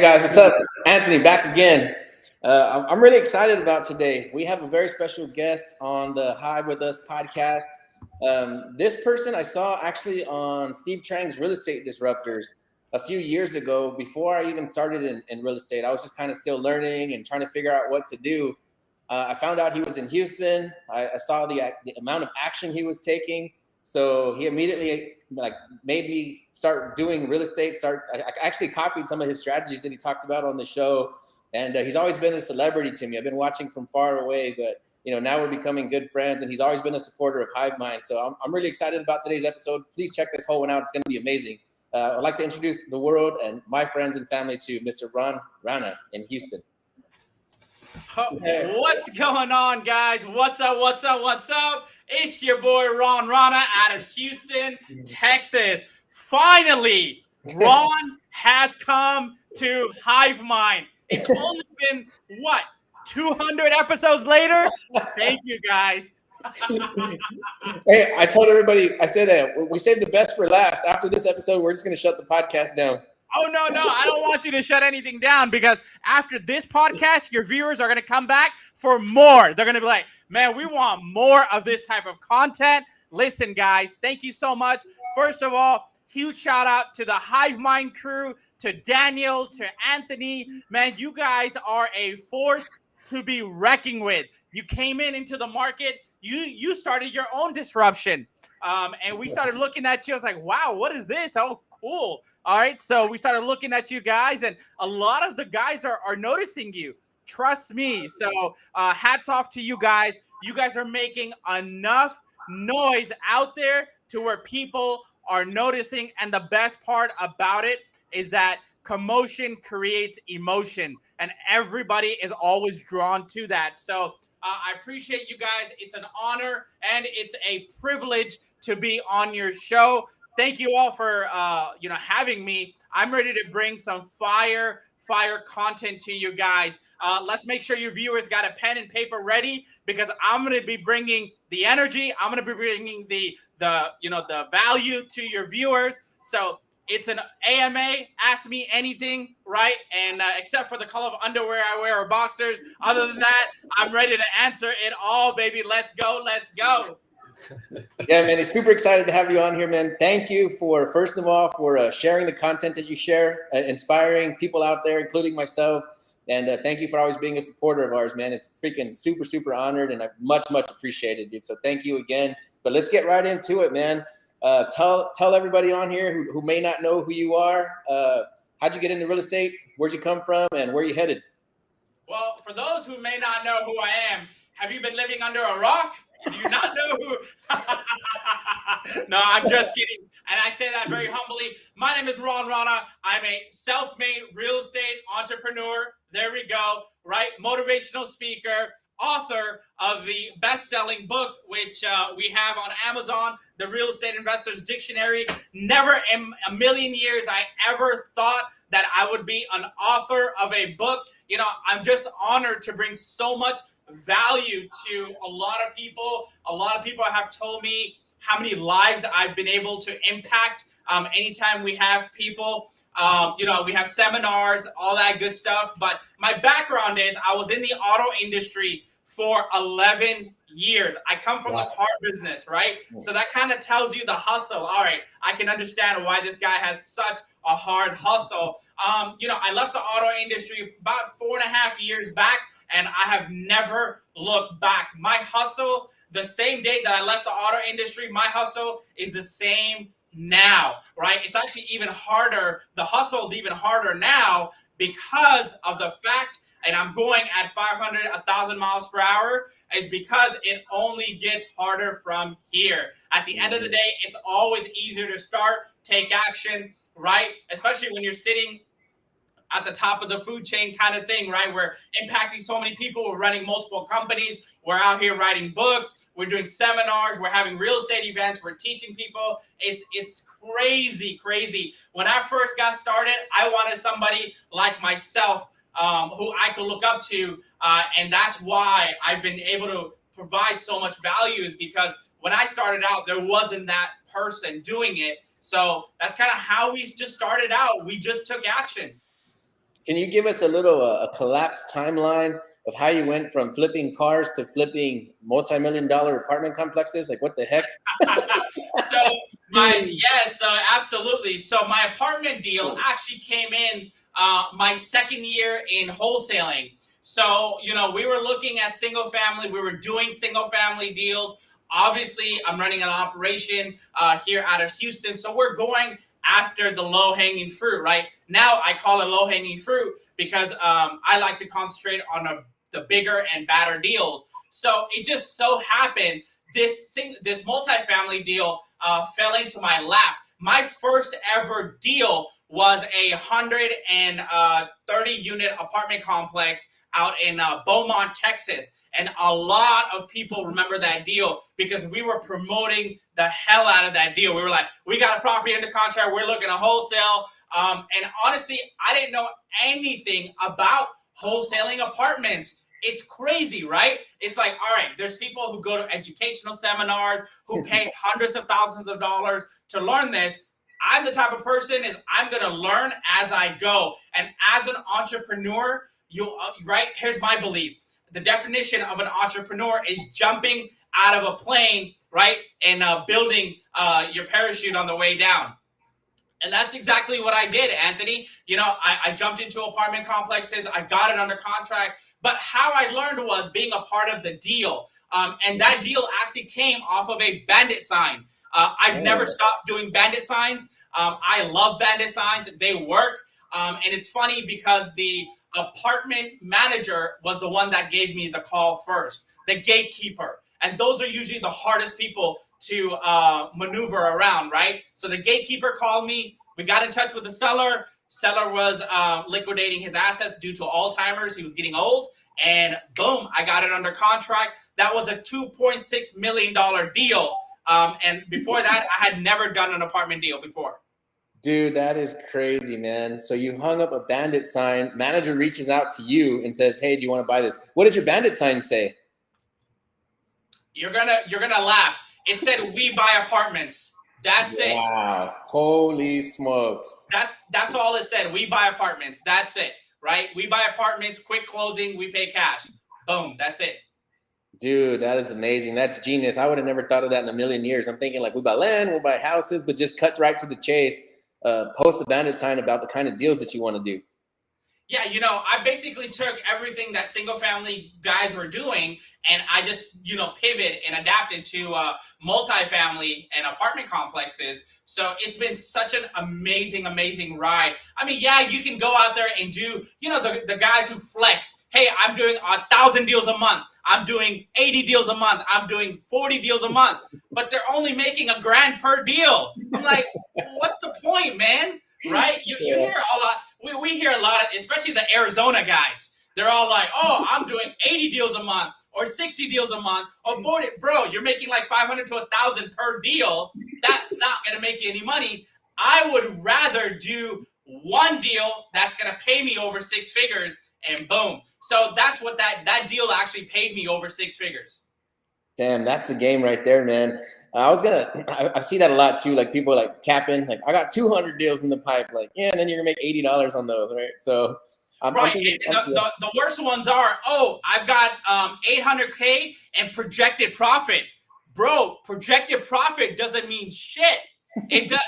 guys, what's up? Anthony, back again. I'm really excited about today. We have a very special guest on the Hive with Us podcast. This person I saw actually on Steve Chang's Real Estate Disruptors a few years ago. Before I even started in real estate, I was just kind of still learning and trying to figure out what to do. I found out he was in Houston. I saw the amount of action he was taking. So he immediately made me start doing real estate. I actually copied some of his strategies that he talked about on the show. And he's always been a celebrity to me. I've been watching from far away, but now we're becoming good friends. And he's always been a supporter of Hive Mind. So I'm really excited about today's episode. Please check this whole one out. It's going to be amazing. I'd like to introduce the world and my friends and family to Mr. Rana in Houston. What's going on, guys? What's up? It's your boy Rana out of Houston, Texas. Finally, Ron has come to Hive Mind. It's only been 200 episodes later? Thank you, guys. Hey, I told everybody, I said we saved the best for last. After this episode, we're just going to shut the podcast down. Oh, no, I don't want you to shut anything down, because after this podcast, your viewers are going to come back for more. They're going to be like, man, we want more of this type of content. Listen, guys, thank you so much. First of all, huge shout out to the Hive Mind crew, to Daniel, to Anthony. Man, you guys are a force to be reckoning with. You came into the market. You started your own disruption. And we started looking at you. I was like, wow, what is this? Oh, cool. All right. So we started looking at you guys, and a lot of the guys are noticing you. Trust me. So hats off to you guys. You guys are making enough noise out there to where people are noticing. And the best part about it is that commotion creates emotion, and everybody is always drawn to that. So I appreciate you guys. It's an honor and it's a privilege to be on your show. Thank you all for having me. I'm ready to bring some fire content to you guys. Let's make sure your viewers got a pen and paper ready, because I'm going to be bringing the energy. I'm going to be bringing the value to your viewers. So it's an AMA, ask me anything, right? And except for the color of underwear I wear or boxers. Other than that, I'm ready to answer it all, baby. Let's go. Yeah, man, it's super excited to have you on here, man. Thank you first of all, for sharing the content that you share, inspiring people out there, including myself. And thank you for always being a supporter of ours, man. It's freaking super honored, and I much appreciated, dude. So thank you again. But let's get right into it, man. Tell everybody on here who may not know who you are. How'd you get into real estate? Where'd you come from, and where are you headed? Well, for those who may not know who I am, have you been living under a rock? Do you not know who? No, I'm just kidding. And I say that very humbly. My name is Rana. I'm a self-made real estate entrepreneur. There we go, right? Motivational speaker, author of the best-selling book, which we have on Amazon, The Real Estate Investor's Dictionary. Never in a million years I ever thought that I would be an author of a book. I'm just honored to bring so much value to a lot of people. A lot of people have told me how many lives I've been able to impact. Anytime we have people, we have seminars, all that good stuff. But my background is I was in the auto industry for 11 years. I come from the car business, right? So that kind of tells you the hustle. All right, I can understand why this guy has such a hard hustle. I left the auto industry about 4.5 years back, and I have never looked back. My hustle, the same day that I left the auto industry, my hustle is the same now, right? It's actually even harder. The hustle is even harder now because of the fact, and I'm going at 500, 1,000 miles per hour, is because it only gets harder from here. At the end of the day, it's always easier to start, take action, right? Especially when you're sitting at the top of the food chain kind of thing, right? We're impacting so many people. We're running multiple companies. We're out here writing books. We're doing seminars. We're having real estate events. We're teaching people. It's crazy. When I first got started, I wanted somebody like myself who I could look up to. And that's why I've been able to provide so much value, is because when I started out, there wasn't that person doing it. So that's kind of how we just started out. We just took action. Can you give us a little a collapsed timeline of how you went from flipping cars to flipping multi-million-dollar apartment complexes? Like, what the heck? So so absolutely. So my apartment deal actually came in my second year in wholesaling. So, we were looking at single family, we were doing single family deals. Obviously, I'm running an operation here out of Houston. So we're going after the low hanging fruit, right? Now I call it low hanging fruit because I like to concentrate on the bigger and badder deals. So it just so happened this multifamily deal fell into my lap. My first ever deal was a 130 unit apartment complex out in Beaumont, Texas. And a lot of people remember that deal because we were promoting the hell out of that deal. We were like, we got a property under contract. We're looking to wholesale. And honestly, I didn't know anything about wholesaling apartments. It's crazy, right? It's like, all right, there's people who go to educational seminars, who pay hundreds of thousands of dollars to learn this. I'm the type of person is I'm going to learn as I go. And as an entrepreneur, right? Here's my belief. The definition of an entrepreneur is jumping out of a plane, right? And building your parachute on the way down. And that's exactly what I did, Anthony. I jumped into apartment complexes. I got it under contract. But how I learned was being a part of the deal. And that deal actually came off of a bandit sign. I've never stopped doing bandit signs. I love bandit signs. They work. And it's funny because the apartment manager was the one that gave me the call first, the gatekeeper. And those are usually the hardest people to maneuver around, right? So the gatekeeper called me. We got in touch with the seller. Seller was liquidating his assets due to Alzheimer's. He was getting old. And boom, I got it under contract. That was a $2.6 million deal. And before that, I had never done an apartment deal before. Dude, that is crazy, man. So you hung up a bandit sign. Manager reaches out to you and says, hey, do you want to buy this? What did your bandit sign say? You're gonna laugh. It said, "We buy apartments." That's it. Wow! Holy smokes! That's all it said. We buy apartments. That's it, right? We buy apartments. Quick closing. We pay cash. Boom. That's it. Dude, that is amazing. That's genius. I would have never thought of that in a million years. I'm thinking like we buy land, we'll buy houses, but just cut right to the chase. Post a bandit sign about the kind of deals that you want to do. Yeah, I basically took everything that single family guys were doing and I just, pivot and adapted to multifamily and apartment complexes. So it's been such an amazing, amazing ride. I mean, yeah, you can go out there and do, the guys who flex. Hey, I'm doing 1,000 deals a month. I'm doing 80 deals a month. I'm doing 40 deals a month, but they're only making $1,000 per deal. I'm like, what's the point, man? Right? You hear a lot. We hear a lot of, especially the Arizona guys. They're all like, oh, I'm doing 80 deals a month or 60 deals a month or 40. Bro, you're making like 500 to 1,000 per deal. That's not going to make you any money. I would rather do one deal that's going to pay me over 6 figures and boom. So that's what that deal actually paid me over 6 figures. Damn, that's the game right there, man. I see that a lot too. Like people like capping, like I got 200 deals in the pipe. Like, yeah, and then you're gonna make $80 on those, right? So, I'm thinking, the worst ones are, I've got 800K and projected profit, bro. Projected profit doesn't mean shit. It does.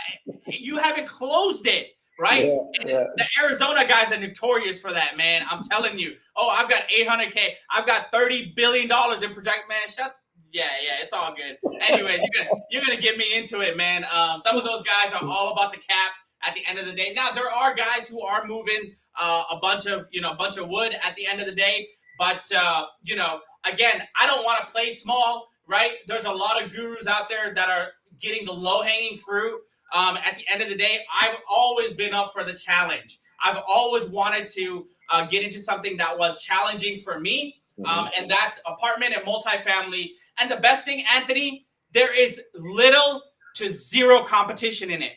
You haven't closed it, right? Yeah. The Arizona guys are notorious for that, man. I'm telling you. Oh, I've got 800K. I've got $30 billion in project. Man, shut. Yeah, it's all good. Anyways, you're gonna get me into it, man. Some of those guys are all about the cap at the end of the day. Now there are guys who are moving a bunch of wood at the end of the day, but again, I don't want to play small, right? There's a lot of gurus out there that are getting the low hanging fruit. At the end of the day, I've always been up for the challenge. I've always wanted to get into something that was challenging for me. And that's apartment and multifamily. And the best thing, Anthony, there is little to zero competition in it.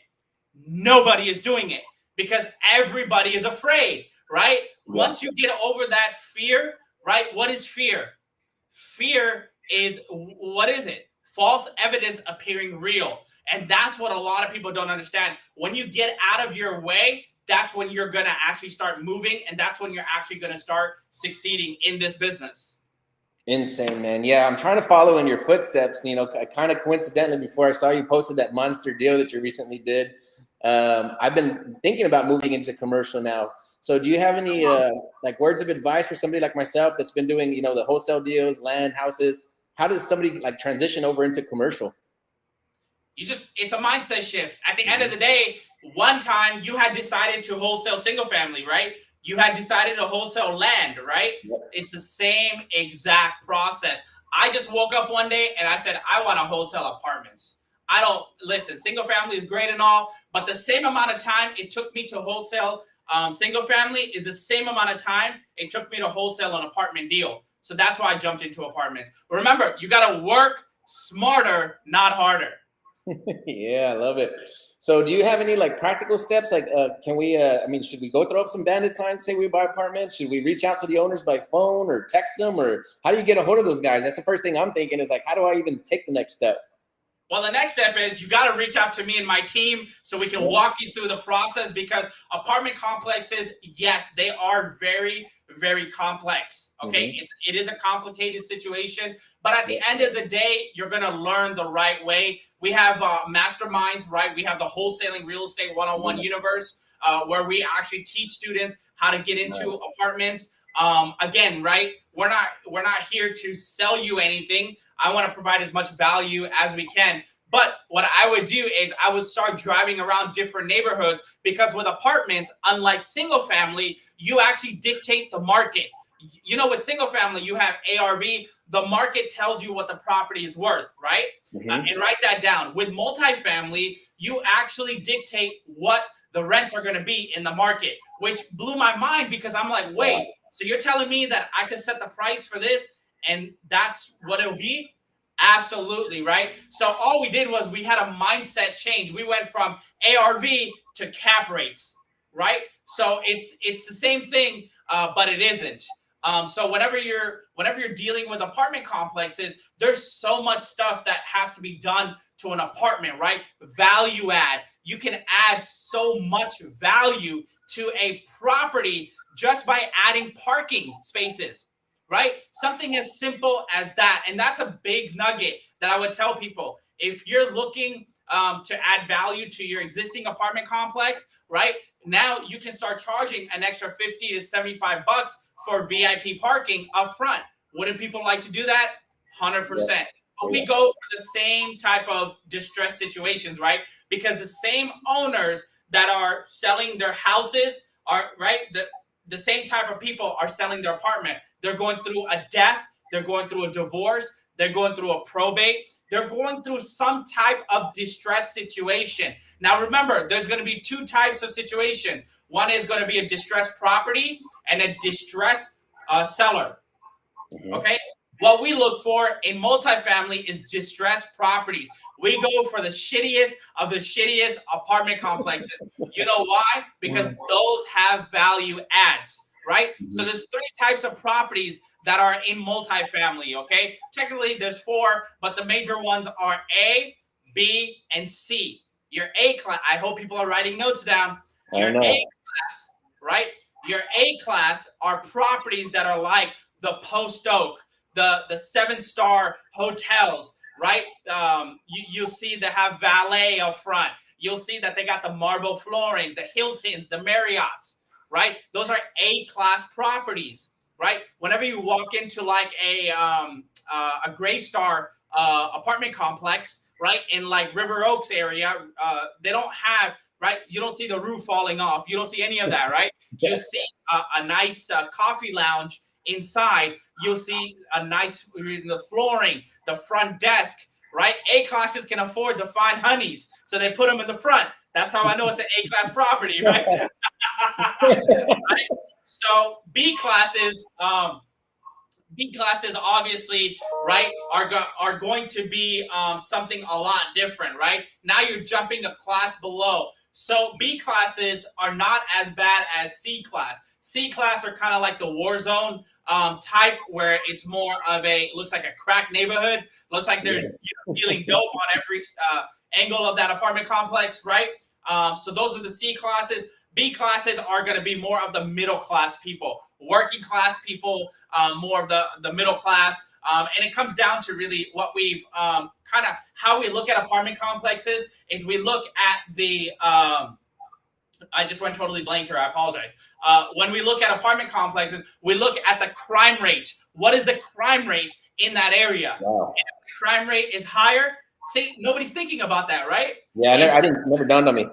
Nobody is doing it because everybody is afraid, right? Yeah. Once you get over that fear, right? What is fear? Fear is, what is it? False evidence appearing real. And that's what a lot of people don't understand. When you get out of your way, that's when you're going to actually start moving, and that's when you're actually going to start succeeding in this business. Insane, man. Yeah, I'm trying to follow in your footsteps. Kind of coincidentally, before I saw you posted that monster deal that you recently did, I've been thinking about moving into commercial now. So do you have any like words of advice for somebody like myself that's been doing, the wholesale deals, land, houses? How does somebody like transition over into commercial? It's a mindset shift. At the end of the day, one time you had decided to wholesale single family, right? You had decided to wholesale land, right? Yep. It's the same exact process. I just woke up one day and I said, I want to wholesale apartments. I don't listen, single family is great and all, but the same amount of time it took me to wholesale single family is the same amount of time it took me to wholesale an apartment deal. So that's why I jumped into apartments. But remember, you got to work smarter, not harder. Yeah, I love it. So do you have any like practical steps? Like, can we, should we go throw up some bandit signs, say we buy apartments? Should we reach out to the owners by phone or text them? Or how do you get a hold of those guys? That's the first thing I'm thinking is like, how do I even take the next step? Well, the next step is you got to reach out to me and my team so we can walk you through the process, because apartment complexes, yes, they are very, very complex. Okay. It is a complicated situation, but at the end of the day, you're going to learn the right way. We have masterminds, right? We have the Wholesaling Real Estate 101 universe, where we actually teach students how to get into apartments. Again, right? We're not here to sell you anything. I want to provide as much value as we can. But what I would do is I would start driving around different neighborhoods, because with apartments, unlike single family, you actually dictate the market. With single family, you have ARV. The market tells you what the property is worth, right? And write that down. With multifamily, you actually dictate what the rents are going to be in the market, which blew my mind, because I'm like, wait, so you're telling me that I could set the price for this and that's what it'll be? Absolutely, right? So all we did was we had a mindset change. We went from ARV to cap rates, right? So it's the same thing, but it isn't. So whenever you're dealing with apartment complexes, there's so much stuff that has to be done to an apartment, right? Value add. You can add so much value to a property just by adding parking spaces, right? Something as simple as that. And that's a big nugget that I would tell people. If you're looking to add value to your existing apartment complex, right? Now you can start charging an extra 50 to 75 bucks for VIP parking up front. Wouldn't people like to do that? 100%. Yeah. But we go for the same type of distress situations, right? Because the same owners that are selling their houses are, right? The same type of people are selling their apartment. They're going through a death. They're going through a divorce. They're going through a probate. They're going through some type of distress situation. Now, remember, there's going to be two types of situations. One is going to be a distressed property and a distressed seller. Okay? What we look for in multifamily is distressed properties. We go for the shittiest of the shittiest apartment complexes. You know why? Because those have value adds, right? So there's three types of properties that are in multifamily, okay? Technically, there's four, but the major ones are A, B, and C. Your A class, I hope people are writing notes down. Your A class, right? Your A class are properties that are like the Post Oak, the 7-star hotels, right? You'll see they have valet up front. You'll see that they got the marble flooring, the Hiltons, the Marriotts, right? Those are A-class properties, right? Whenever you walk into like a Gray Star apartment complex, right, in like River Oaks area, they don't have, right? You don't see the roof falling off. You don't see any of that, right? You see a nice coffee lounge inside. You'll see a nice the flooring, the front desk, right? A classes can afford the fine honeys, so they put them in the front. That's how I know it's an A-class property, right? Right? So B classes obviously, right, are going to be something a lot different, right? Now you're jumping a class below. So B classes are not as bad as C class. C class are kind of like the war zone type, where it's more of looks like a crack neighborhood. Looks like they're dealing dope on every angle of that apartment complex, right? So those are the C classes. B classes are going to be more of the middle class people, working class people, more of the middle class. And it comes down to really what we've kind of how we look at apartment complexes is we look at the I just went totally blank here. I apologize. When we look at apartment complexes, we look at the crime rate. What is the crime rate in that area? Wow. And if the crime rate is higher, see, nobody's thinking about that, right? Yeah, I didn't never dawned on me.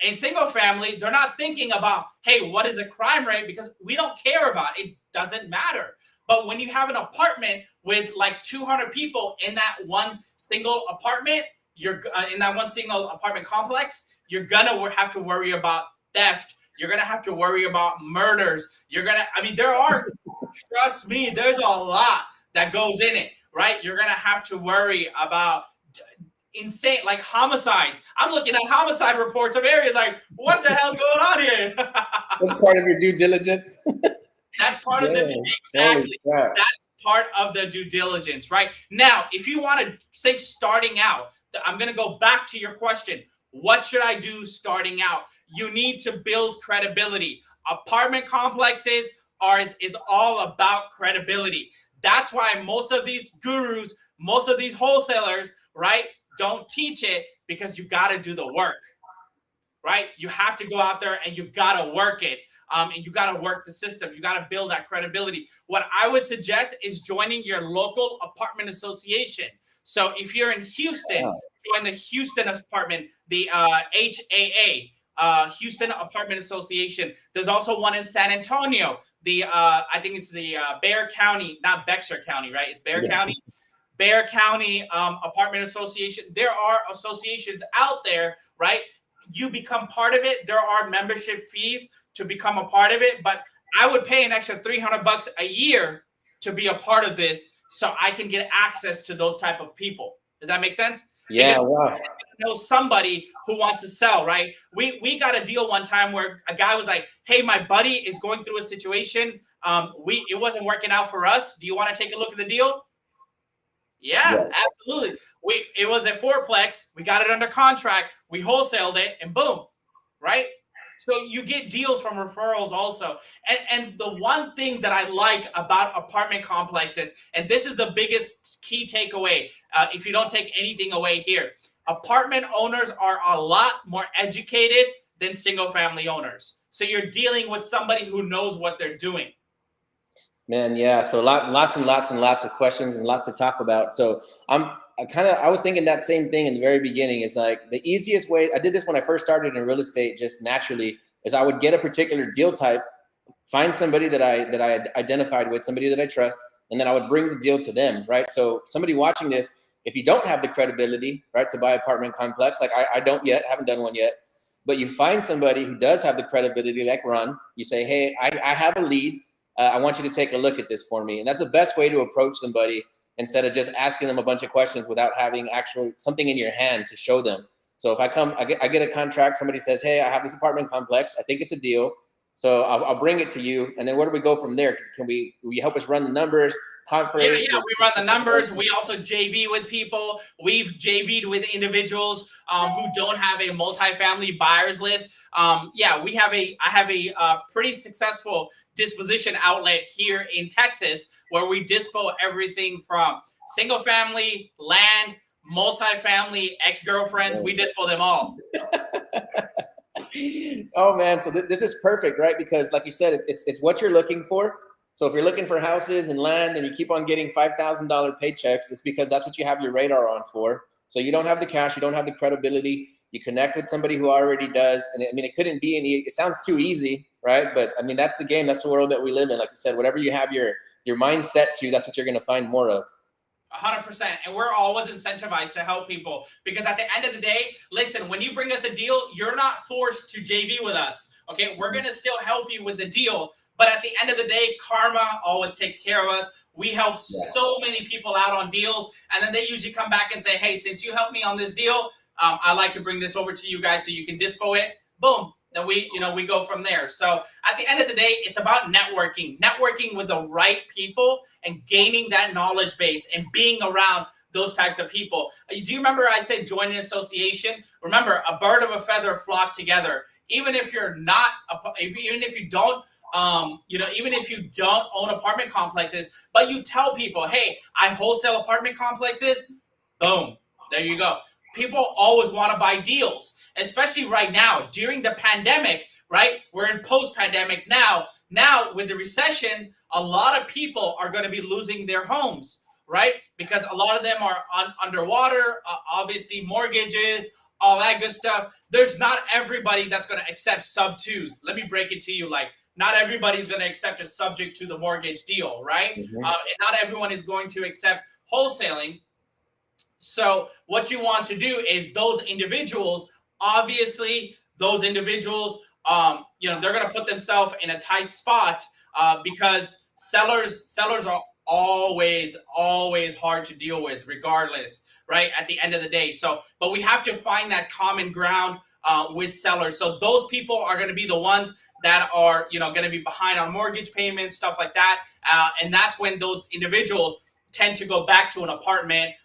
In single family, they're not thinking about, hey, what is the crime rate? Because we don't care about it. It doesn't matter. But when you have an apartment with like 200 people in that one single apartment, you're in that one single apartment complex, you're gonna have to worry about theft. You're gonna have to worry about murders. There are, trust me, there's a lot that goes in it, right? You're gonna have to worry about insane, like homicides. I'm looking at homicide reports of areas like, what the hell's going on here? That's part of your due diligence. That's part of exactly. That's part of the due diligence, right? Now, if you want to say starting out, I'm going to go back to your question. What should I do starting out? You need to build credibility. Apartment complexes is all about credibility. That's why most of these gurus, most of these wholesalers, right, don't teach it, because you got to do the work, right? You have to go out there and you got to work it. And you got to work the system. You got to build that credibility. What I would suggest is joining your local apartment association. So if you're in Houston, join the Houston apartment, the HAA, Houston Apartment Association. There's also one in San Antonio. I think it's the Bexar County, not Bexar County, right? It's Bexar County. Bexar County Apartment Association. There are associations out there, right? You become part of it. There are membership fees to become a part of it, but I would pay an extra $300 a year to be a part of this, so I can get access to those type of people. Does that make sense? Yeah, because wow. Know somebody who wants to sell, right? We got a deal one time where a guy was like, "Hey, my buddy is going through a situation. It wasn't working out for us. Do you want to take a look at the deal?" Yeah, absolutely. It was a fourplex. We got it under contract. We wholesaled it, and boom, right? So you get deals from referrals also. And the one thing that I like about apartment complexes, and this is the biggest key takeaway, if you don't take anything away here, apartment owners are a lot more educated than single family owners. So you're dealing with somebody who knows what they're doing. Man, yeah. So lots and lots and lots of questions and lots to talk about. So I was thinking that same thing in the very beginning. Is like the easiest way. I did this when I first started in real estate, just naturally, is I would get a particular deal type, find somebody that I identified with, somebody that I trust, and then I would bring the deal to them, right? So somebody watching this, if you don't have the credibility, right, to buy apartment complex, like I don't yet, haven't done one yet, but you find somebody who does have the credibility, like Ron. You say, hey, I have a lead. I want you to take a look at this for me. And that's the best way to approach somebody, instead of just asking them a bunch of questions without having actual something in your hand to show them. So if I get a contract, somebody says, hey, I have this apartment complex. I think it's a deal. So I'll bring it to you. And then where do we go from there? Will you help us run the numbers? Yeah, we run the numbers. We also JV with people. We've JV'd with individuals who don't have a multifamily buyers list. I have a pretty successful disposition outlet here in Texas, where we dispo everything from single family, land, multifamily, ex-girlfriends. We dispo them all. Oh man, so this is perfect, right? Because like you said, it's what you're looking for. So if you're looking for houses and land and you keep on getting $5,000 paychecks, it's because that's what you have your radar on for. So you don't have the cash, you don't have the credibility. You connect with somebody who already does. And I mean, it couldn't be it sounds too easy, right? But I mean, that's the game. That's the world that we live in. Like you said, whatever you have your mind set to, that's what you're going to find more of. 100%. And we're always incentivized to help people, because at the end of the day, listen, when you bring us a deal, you're not forced to JV with us. Okay. We're going to still help you with the deal. But at the end of the day, karma always takes care of us. We help so many people out on deals. And then they usually come back and say, hey, since you helped me on this deal, I'd like to bring this over to you guys so you can dispo it. Boom. Then we go from there. So at the end of the day, it's about networking with the right people and gaining that knowledge base and being around those types of people. Do you remember I said join an association? Remember, a bird of a feather flock together. Even if you're not, even if you don't, even if you don't own apartment complexes, but you tell people, hey, I wholesale apartment complexes. Boom, there you go. People always want to buy deals, especially right now during the pandemic. Right, we're in post-pandemic now. Now with the recession, a lot of people are going to be losing their homes, right? Because a lot of them are underwater, obviously mortgages, all that good stuff. There's not everybody that's going to accept sub twos. Let me break it to you, like not everybody's going to accept a subject to the mortgage deal, right? Mm-hmm. And not everyone is going to accept wholesaling. So what you want to do is those individuals, obviously, those individuals, they're going to put themselves in a tight spot because sellers are always hard to deal with, regardless, right? At the end of the day. So, but we have to find that common ground with sellers. So those people are going to be the ones that are, going to be behind on mortgage payments, stuff like that. And that's when those individuals tend to go back to an apartment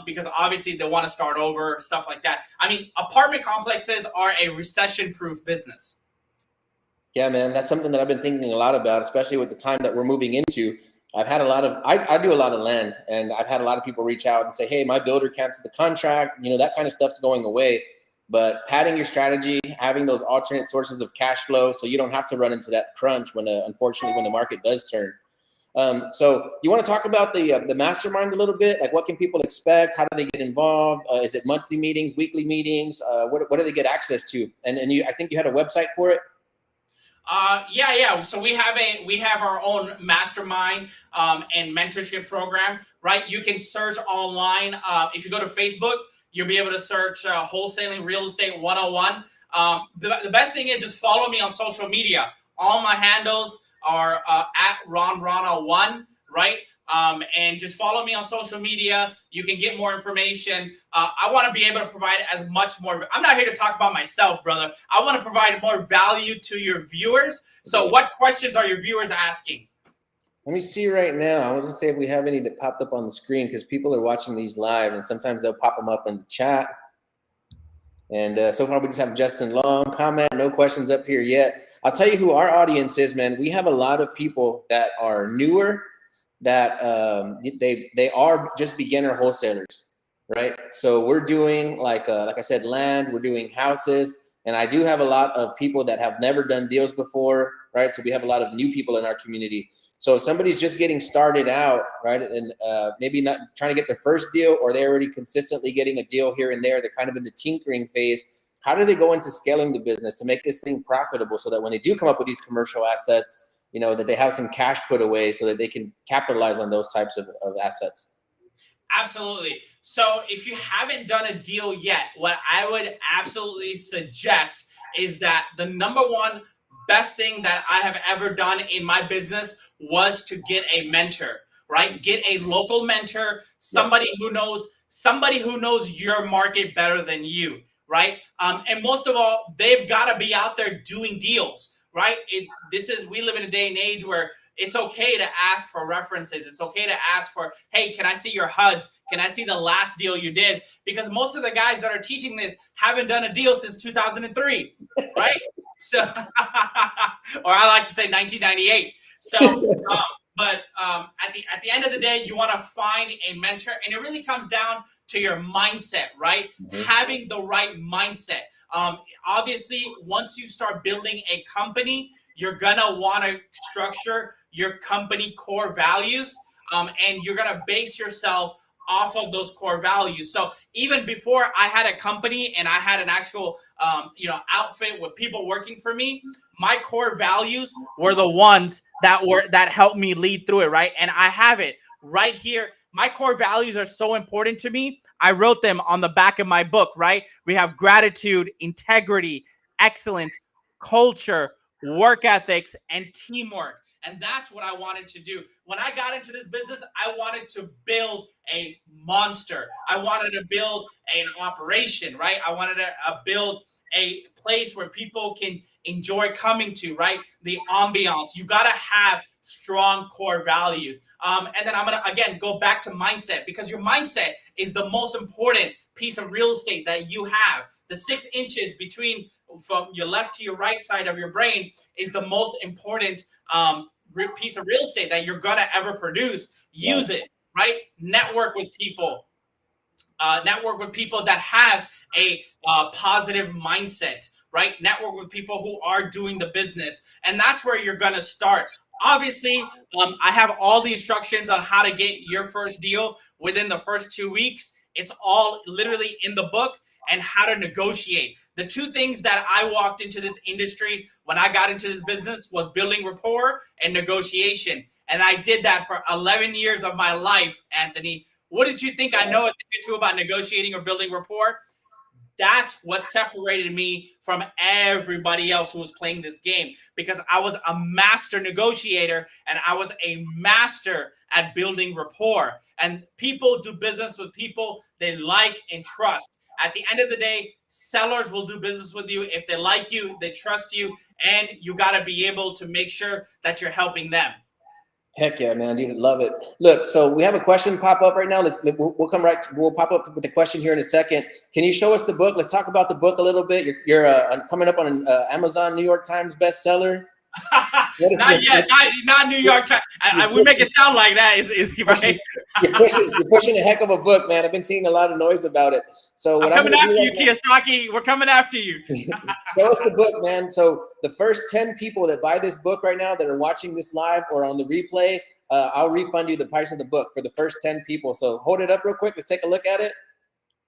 because obviously they want to start over, stuff like that. I mean, apartment complexes are a recession-proof business. Yeah, man, that's something that I've been thinking a lot about, especially with the time that we're moving into. I've had a lot of, I do a lot of land, and I've had a lot of people reach out and say, hey, my builder canceled the contract. That kind of stuff's going away. But padding your strategy, having those alternate sources of cash flow so you don't have to run into that crunch unfortunately, when the market does turn. So you want to talk about the mastermind a little bit? Like, what can people expect? How do they get involved? Is it monthly meetings, weekly meetings? What do they get access to? And I think you had a website for it. Yeah. So we have our own mastermind and mentorship program, right? You can search online. If you go to Facebook, you'll be able to search Wholesaling Real Estate 101. The best thing is just follow me on social media. All my handles are at Rana1, right? And just follow me on social media. You can get more information. I want to be able to provide as much more. I'm not here to talk about myself, brother. I want to provide more value to your viewers. So what questions are your viewers asking? Let me see right now. I want to say if we have any that popped up on the screen, because people are watching these live and sometimes they'll pop them up in the chat. And so far we just have Justin Long comment, no questions up here yet. I'll tell you who our audience is, man. We have a lot of people that are newer, that they are just beginner wholesalers, right? So we're doing like I said, land, we're doing houses, and I do have a lot of people that have never done deals before, right? So we have a lot of new people in our community. So if somebody's just getting started out, right, and maybe not trying to get their first deal, or they're already consistently getting a deal here and there, they're kind of in the tinkering phase. How do they go into scaling the business to make this thing profitable so that when they do come up with these commercial assets, that they have some cash put away so that they can capitalize on those types of assets? Absolutely. So if you haven't done a deal yet, what I would absolutely suggest is that the number one best thing that I have ever done in my business was to get a mentor, right? Get a local mentor, somebody who knows your market better than you, right? And most of all, they've got to be out there doing deals, right? We live in a day and age where it's okay to ask for references. It's okay to ask for, hey, can I see your HUDs? Can I see the last deal you did? Because most of the guys that are teaching this haven't done a deal since 2003, right? So, or I like to say 1998. So, but at the end of the day, you want to find a mentor, and it really comes down to your mindset, right? Mm-hmm. Having the right mindset. Obviously, once you start building a company, you're gonna want to structure your company core values, and you're gonna base yourself off of those core values. So even before I had a company and I had an actual, outfit with people working for me, my core values were the ones that helped me lead through it, right? And I have it right here. My core values are so important to me. I wrote them on the back of my book, right? We have gratitude, integrity, excellence, culture, work ethics, and teamwork. And that's what I wanted to do. When I got into this business, I wanted to build a monster. I wanted to build an operation, right? I wanted to build a place where people can enjoy coming to, right? The ambiance. You got to have strong core values. And then I'm going to, again, go back to mindset, because your mindset is the most important piece of real estate that you have. The 6 inches between from your left to your right side of your brain is the most important piece of real estate that you're going to ever produce. Use it, right? Network with people that have a positive mindset, right? Network with people who are doing the business. And that's where you're going to start. Obviously, I have all the instructions on how to get your first deal within the first 2 weeks. It's all literally in the book, and how to negotiate. The 2 things that I walked into this industry when I got into this business was building rapport and negotiation. And I did that for 11 years of my life, Anthony. What did you think I know a thing or two about negotiating or building rapport? That's what separated me from everybody else who was playing this game, because I was a master negotiator and I was a master at building rapport. And people do business with people they like and trust. At the end of the day, sellers will do business with you if they like you, they trust you, and you got to be able to make sure that you're helping them. Heck yeah, man, dude, love it. Look, so we have a question pop up right now. We'll come right. We'll pop up with the question here in a second. Can you show us the book? Let's talk about the book a little bit. You're coming up on an Amazon New York Times bestseller. Not yet, not New York Times. We make it sound like that. Is right? You're pushing a heck of a book, man. I've been seeing a lot of noise about it. So I'm coming after you, Kiyosaki. We're coming after you. Show us the book, man. So the first 10 people that buy this book right now that are watching this live or on the replay, I'll refund you the price of the book for the first 10 people. So hold it up real quick. Let's take a look at it.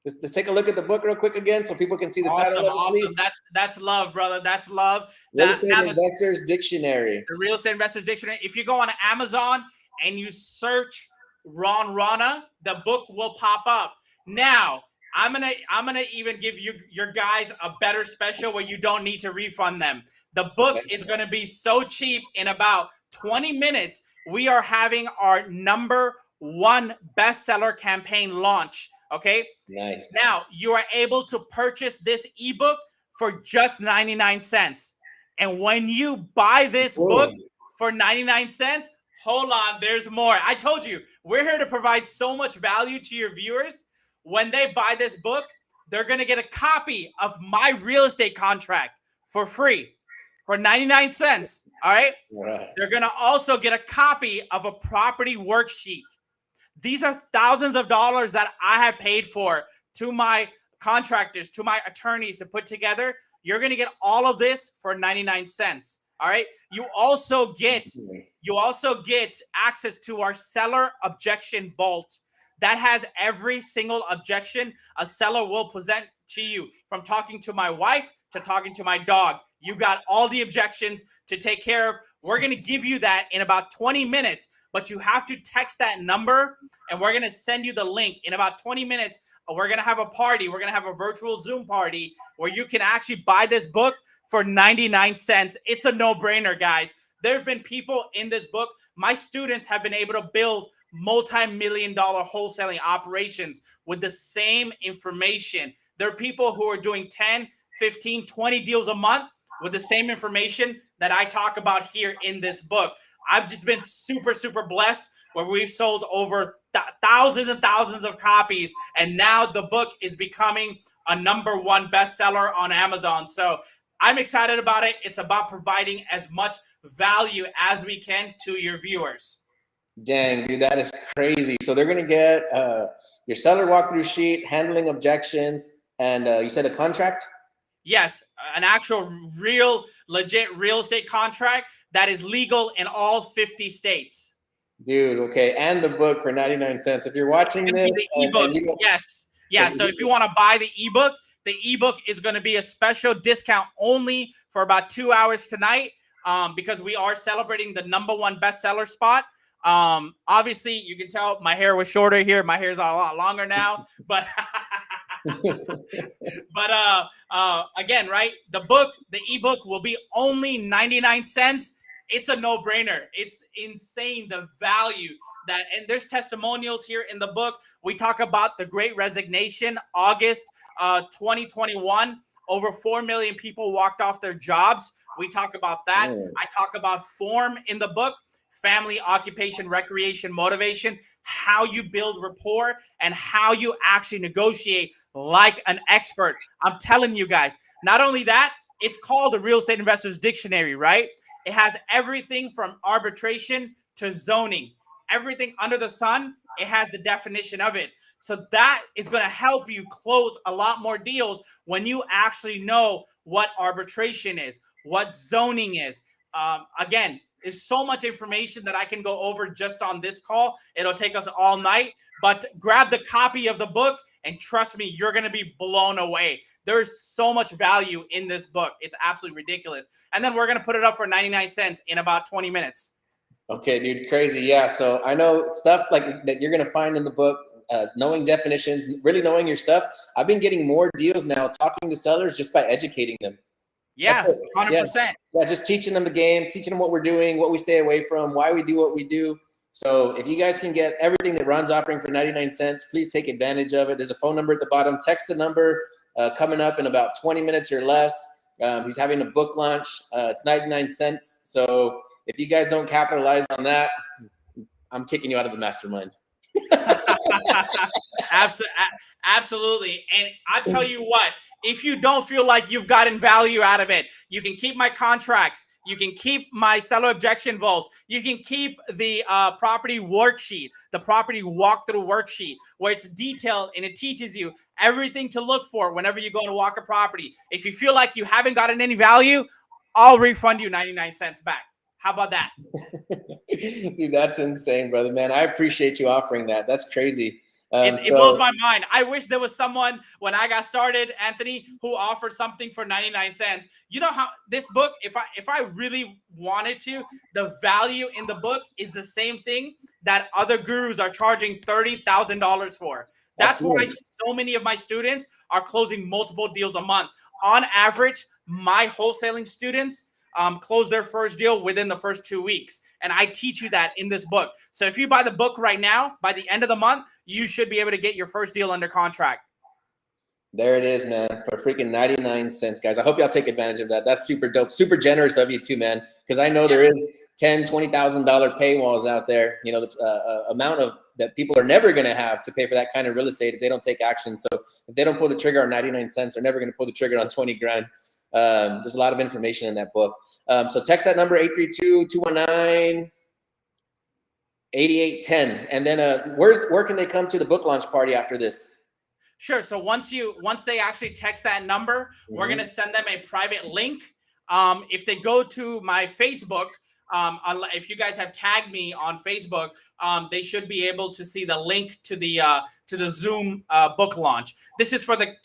Let's take a look at the book real quick again so people can see the title. Awesome. That's love, brother. That's love. Real Estate Investors Dictionary. The Real Estate Investors Dictionary. If you go on Amazon and you search Rana, the book will pop up. Now, I'm gonna even give you your guys a better special where you don't need to refund them. The book is gonna be so cheap. In about 20 minutes, we are having our #1 bestseller campaign launch. Okay. Nice. Now you are able to purchase this ebook for just 99 cents. And when you buy this book for 99 cents, hold on, there's more. I told you, we're here to provide so much value to your viewers. When they buy this book, they're going to get a copy of my real estate contract for free for 99 cents. All right. They're going to also get a copy of a property worksheet. These are thousands of dollars that I have paid for to my contractors, to my attorneys to put together. You're going to get all of this for 99 cents. All right. You also get access to our seller objection vault that has every single objection a seller will present to you, from talking to my wife to talking to my dog. You got all the objections to take care of. We're going to give you that in about 20 minutes. But you have to text that number, and we're going to send you the link in about 20 minutes. We're going to have a party. We're going to have a virtual Zoom party where you can actually buy this book for 99 cents. It's a no-brainer, guys. There have been people in this book. My students have been able to build multi-million-dollar wholesaling operations with the same information. There are people who are doing 10, 15, 20 deals a month with the same information that I talk about here in this book. I've just been super, super blessed where we've sold over thousands and thousands of copies. And now the book is becoming a #1 bestseller on Amazon. So I'm excited about it. It's about providing as much value as we can to your viewers. Dang, dude, that is crazy. So they're going to get your seller walkthrough sheet, handling objections, and you said a contract? Yes, an actual real, legit real estate contract that is legal in all 50 states. Dude, okay. And the book for 99 cents. If you're watching this. The ebook, yes. Yeah, so if you want to buy the ebook is going to be a special discount only for about 2 hours tonight, because we are celebrating the #1 bestseller spot. Obviously, you can tell my hair was shorter here. My hair is a lot longer now. But again, right? The ebook will be only 99 cents. It's a no-brainer. It's insane, the value that, and there's testimonials here in the book. We talk about the Great Resignation, August 2021. Over 4 million people walked off their jobs. We talk about that. I talk about form in the book: family, occupation, recreation, motivation, how you build rapport, and how you actually negotiate like an expert. I'm telling you guys, not only that, it's called the Real Estate Investors Dictionary, right? It has everything from arbitration to zoning, everything under the sun. It has the definition of it. So that is going to help you close a lot more deals when you actually know what arbitration is, what zoning is. Again, there's so much information that I can go over just on this call. It'll take us all night, but grab the copy of the book and trust me, you're going to be blown away. There's so much value in this book. It's absolutely ridiculous. And then we're going to put it up for 99 cents in about 20 minutes. Okay, dude, crazy. Yeah, so I know stuff like that you're going to find in the book, knowing definitions, really knowing your stuff. I've been getting more deals now talking to sellers just by educating them. Yeah, 100%. Yeah, just teaching them the game, teaching them what we're doing, what we stay away from, why we do what we do. So if you guys can get everything that Ron's offering for 99 cents, please take advantage of it. There's a phone number at the bottom. Text the number coming up in about 20 minutes or less. He's having a book launch. It's 99 cents. So if you guys don't capitalize on that, I'm kicking you out of the mastermind. Absolutely. And I tell you what, if you don't feel like you've gotten value out of it, you can keep my contracts. You can keep my seller objection vault. You can keep the property worksheet, the property walkthrough worksheet, where it's detailed and it teaches you everything to look for whenever you go to walk a property. If you feel like you haven't gotten any value, I'll refund you 99 cents back. How about that? Dude, that's insane, brother, man. I appreciate you offering that. That's crazy. It blows my mind. I wish there was someone when I got started, Anthony, who offered something for 99 cents. You know how this book, if I really wanted to, the value in the book is the same thing that other gurus are charging $30,000 for. That's why so many of my students are closing multiple deals a month. On average, my wholesaling students close their first deal within the first 2 weeks. And I teach you that in this book. So if you buy the book right now, by the end of the month, you should be able to get your first deal under contract. There it is, man, for freaking 99 cents, guys. I hope y'all take advantage of that. That's super dope. Super generous of you too, man, because I know there is $10,000, $20,000 paywalls out there, you know, the amount of that people are never going to have to pay for that kind of real estate if they don't take action. So if they don't pull the trigger on 99 cents, they're never going to pull the trigger on 20 grand. There's a lot of information in that book. So text that number 832-219-8810. And then where can they come to the book launch party after this? Sure. So once they actually text that number, we're going to send them a private link. If they go to my Facebook, if you guys have tagged me on Facebook, they should be able to see the link to the Zoom book launch. This is for the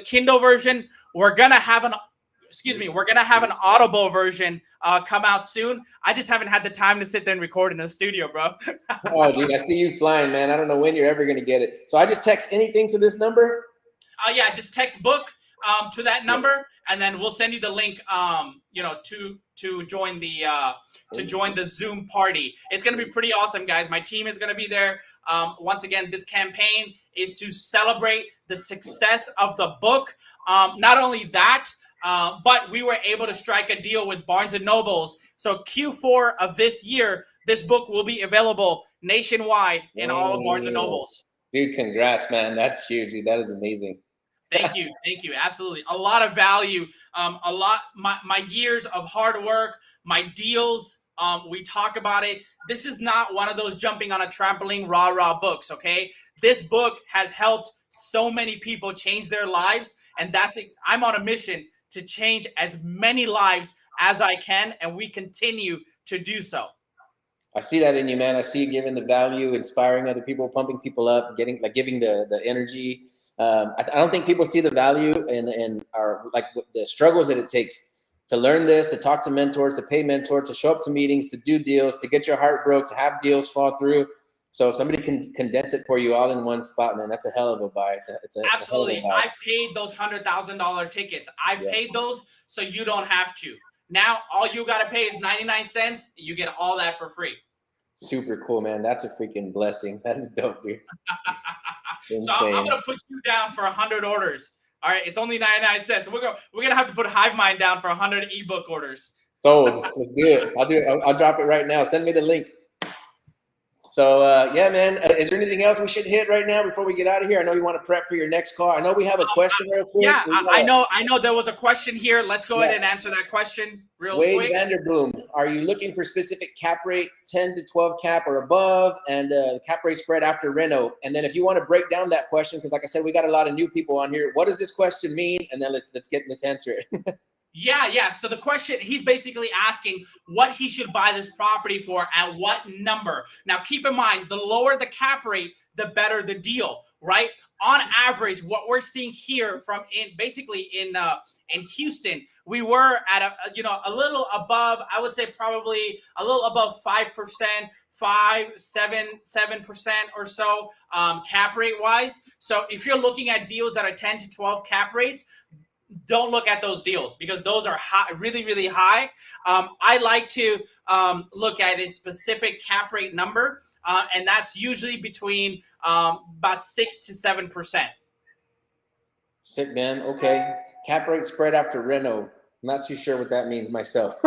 Kindle version. We're gonna have an Audible version come out soon. I just haven't had the time to sit there and record in the studio, bro. Oh, dude, I see you flying, man. I don't know when you're ever gonna get it. So I just text anything to this number? Yeah, just text book to that number, and then we'll send you the link. To join the Zoom party. It's going to be pretty awesome, guys. My team is going to be there. Once again, this campaign is to celebrate the success of the book. Not only that, but we were able to strike a deal with Barnes & Nobles. So Q4 of this year, this book will be available nationwide in all of Barnes & Nobles. Dude, congrats, man. That's huge, dude. That is amazing. Thank you. Absolutely. A lot of value. My years of hard work, my deals. We talk about it. This is not one of those jumping on a trampoline rah books. Okay. This book has helped so many people change their lives. And I'm on a mission to change as many lives as I can. And we continue to do so. I see that in you, man. I see you giving the value, inspiring other people, pumping people up, giving the energy. I don't think people see the value in our the struggles that it takes to learn this, to talk to mentors, to pay mentors, to show up to meetings, to do deals, to get your heart broke, to have deals fall through. So if somebody can condense it for you all in one spot, man, that's a hell of a buy. Absolutely. I've paid those $100,000 tickets. I've paid those so you don't have to. Now all you got to pay is 99 cents. You get all that for free. Super cool, man. That's a freaking blessing. That's dope, dude. So I'm going to put you down for 100 orders. All right, it's only 99 cents. So we're gonna have to put HiveMind down for 100 ebook orders. Sold. Let's do it. I'll do it. I'll drop it right now. Send me the link. So yeah, man. Is there anything else we should hit right now before we get out of here? I know you want to prep for your next call. I know we have a question real quick. Yeah, I know there was a question here. Let's go ahead and answer that question real quick. Wade Vanderboom, are you looking for specific cap rate, 10 to 12 cap or above, and cap rate spread after reno? And then if you want to break down that question, because like I said, we got a lot of new people on here. What does this question mean? And then let's answer it. Yeah. So the question, he's basically asking what he should buy this property for at what number. Now, keep in mind, the lower the cap rate, the better the deal, right? On average, what we're seeing here in Houston, we were at a little above, I would say probably a little above 5%, 7% or so cap rate wise. So if you're looking at deals that are 10 to 12 cap rates, don't look at those deals because those are high, really, really high. I like to look at a specific cap rate number, and that's usually between about 6 to 7%. Sick, man. Okay. Cap rate spread after reno. I'm not too sure what that means myself.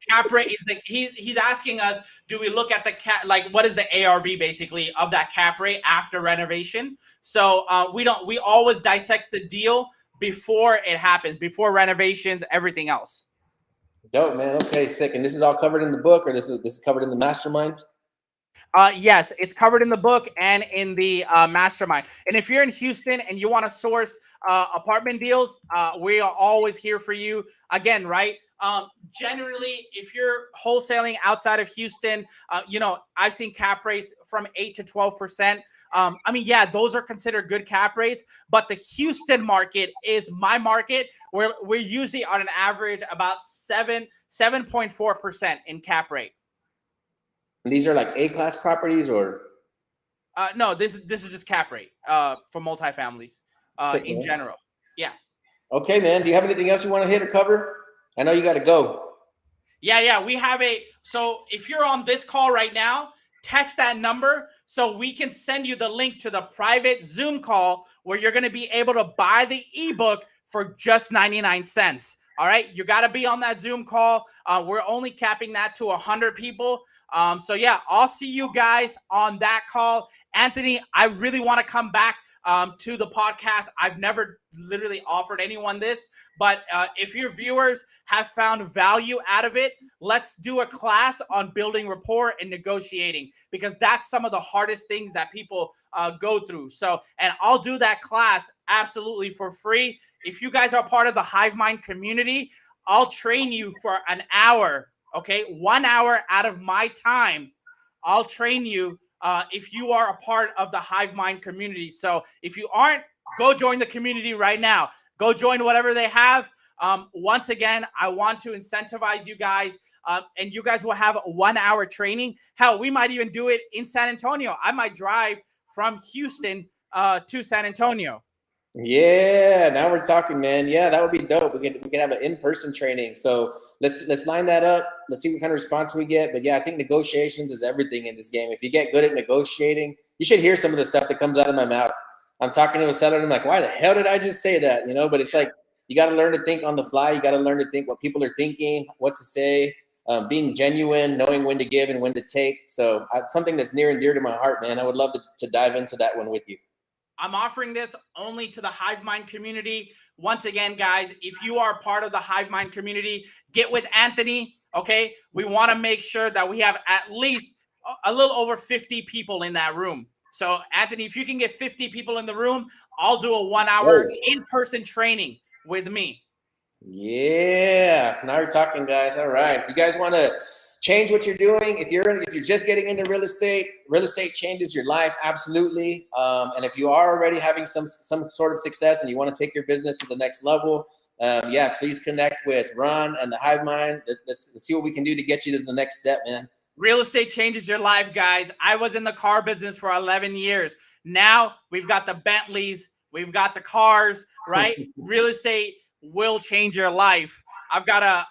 Cap rate is he's asking us, do we look at the cap, like what is the ARV basically of that cap rate after renovation? So we always dissect the deal before it happens, before renovations, everything else. Dope, man. Okay, sick. And this is all covered in the book, or this is covered in the mastermind? Yes, it's covered in the book and in the mastermind. And if you're in Houston and you want to source apartment deals, we are always here for you. Again, right? Generally, if you're wholesaling outside of Houston, I've seen cap rates from 8 to 12%. Those are considered good cap rates, but the Houston market is my market where we're usually on an average about 7.4% in cap rate. And these are like A-class properties, or? No, this is just cap rate for multifamilies in general. Yeah. Okay, man. Do you have anything else you want to hit or cover? I know you got to go. Yeah. We have so if you're on this call right now, text that number so we can send you the link to the private Zoom call where you're going to be able to buy the ebook for just 99 cents. All right. You got to be on that Zoom call. We're only capping that to 100 people. So yeah, I'll see you guys on that call. Anthony, I really want to come back to the podcast. I've never literally offered anyone this, but if your viewers have found value out of it, let's do a class on building rapport and negotiating, because that's some of the hardest things that people go through. So, and I'll do that class absolutely for free. If you guys are part of the HiveMind community, I'll train you for an hour. Okay, 1 hour out of my time, I'll train you if you are a part of the HiveMind community. So if you aren't, go join the community right now. Go join whatever they have. Once again, I want to incentivize you guys, and you guys will have a 1 hour training. Hell, we might even do it in San Antonio. I might drive from Houston to San Antonio. Yeah, now we're talking, man. Yeah, that would be dope. We can have an in-person training. So let's line that up. Let's see what kind of response we get. But yeah, I think negotiations is everything in this game. If you get good at negotiating, you should hear some of the stuff that comes out of my mouth. I'm talking to a seller and I'm like, why the hell did I just say that? But it's like, you got to learn to think on the fly. You got to learn to think what people are thinking, what to say, being genuine, knowing when to give and when to take. So something that's near and dear to my heart, man. I would love to dive into that one with you. I'm offering this only to the HiveMind community. Once again, guys, if you are part of the HiveMind community, get with Anthony, okay? We want to make sure that we have at least a little over 50 people in that room. So, Anthony, if you can get 50 people in the room, I'll do a 1 hour in-person training with me. Yeah, now we're talking, guys. All right. If you guys want to change what you're doing, if you're just getting into real estate changes your life, absolutely. And if you are already having some sort of success and you want to take your business to the next level, please connect with Ron and the HiveMind. Let's see what we can do to get you to the next step, man. Real estate changes your life, guys. I was in the car business for 11 years. Now we've got the Bentleys, we've got the cars, right? Real estate will change your life. I've got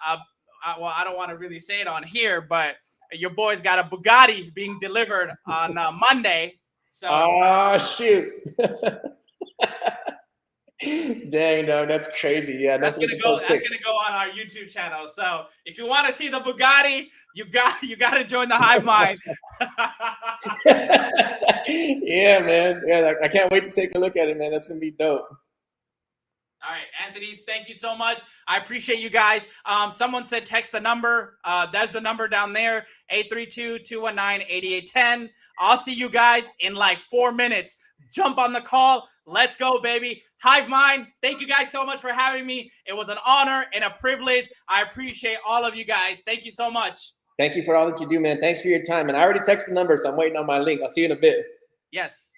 well, I don't want to really say it on here, but your boy's got a Bugatti being delivered on Monday. So, shoot. Dang, dog, that's crazy. Yeah, That's that's what gonna the go. post That's pick. gonna go on our YouTube channel. So if you want to see the Bugatti, you got to join the Hive Mind. Yeah, man. Yeah, I can't wait to take a look at it, man. That's gonna be dope. All right, Anthony, thank you so much. I appreciate you guys. Someone said text the number. That's the number down there, 832-219-8810. I'll see you guys in like 4 minutes. Jump on the call. Let's go, baby. Hive Mind, thank you guys so much for having me. It was an honor and a privilege. I appreciate all of you guys. Thank you so much. Thank you for all that you do, man. Thanks for your time. And I already texted the number, so I'm waiting on my link. I'll see you in a bit. Yes.